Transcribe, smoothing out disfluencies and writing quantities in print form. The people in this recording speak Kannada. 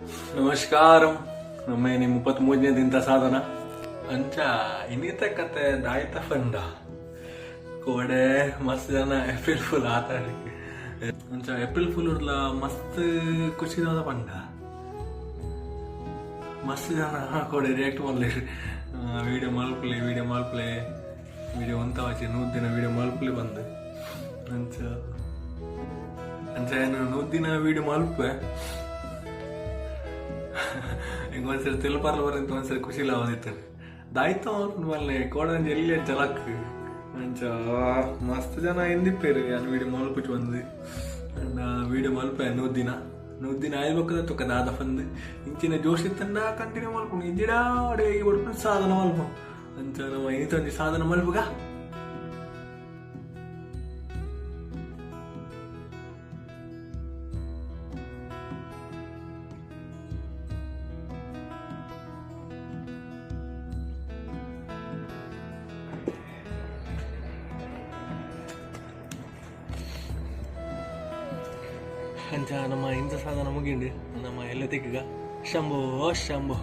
ನಮಸ್ಕಾರಂ ನಮ್ಮ ನಿಮ್ಮ 33ನೇ ದಿನದ ಸಾಧನ ಅಂಚ ಇನ್ನಿತ ಕತೆ ದಾಯ್ತ ಫಂಡ ಕೋಡೆ ಮಸ್ತ್ ಜನ ಏಪ್ರಿಲ್ ಫುಲ್ ಆತಾಡಿ ಅಂಚ ಏಪ್ರಿಲ್ ಫುಲ್ ಉರ್ಲ ಮಸ್ತ್ ಖುಷಿದಾದ ಪಂಡ ಮಸ್ತ್ ಜನ ಕೋಡೆ ರಿಯಾಕ್ಟ್ ಮಾಡಲಿ ವಿಡಿಯೋ ಮಲ್ಪಲೆ ವಿಡಿಯೋ ಅಂತ ವಾಚಿ 100 ದಿನ ವಿಡಿಯೋ ಮಲ್ಪಲೆ ಬಂದು ಅಂಚ ಅಂಚ ಏನು 100 ದಿನ ವಿಡಿಯೋ ಮಲ್ಪೆ ಹಿಂಗೆ ಒಂದ್ಸರಿ ತಿಳ್ಪಾರ್ಲ ಬರಂತ ಒಂದ್ಸರಿ ಖುಷಿ ಲಾವದಿತ್ತು ದಾಯ್ತ ಮಲ್ಪೆ ಕೋಡಂಜ ಎಲ್ಲಿ ಜಲಕ್ ಅಂಚ ಮಸ್ತ್ ಜನ ಎಂದಿಪ್ಪೇರು ನಾನು ವಿಡಿಯೋ ಮಲ್ಪುಚ್ಚು ಬಂದು ವಿಡಿಯೋ ಮಲ್ಪೆ 100 ದಿನ ಆಯ್ಬೇಕದ ತುಕ ದಾದ ಬಂದು ಇಂಚಿನ ಜೋಶ್ ಇತ್ತಂಡ ಕಂಟಿನ್ಯೂ ಮಲ್ಪು ಇಂಜಿಡ ಅಡಿಗೆ ಹೊಡ್ಕೊಂಡು ಸಾಧನ ಮಲ್ಪ ಅಂಚ ನಮ್ಮ ಇನ್ನೊಂದು ಸಾಧನ ಮಲ್ಪಗ ಅಂಚ ನಮ್ಮ ಇಂಥ ಸಾಧನ ಮುಗಿಂಡು ನಮ್ಮ ಎಲ್ಲ ತೆಗ್ಗ ಶಂಭೋ ಶಂಭೋ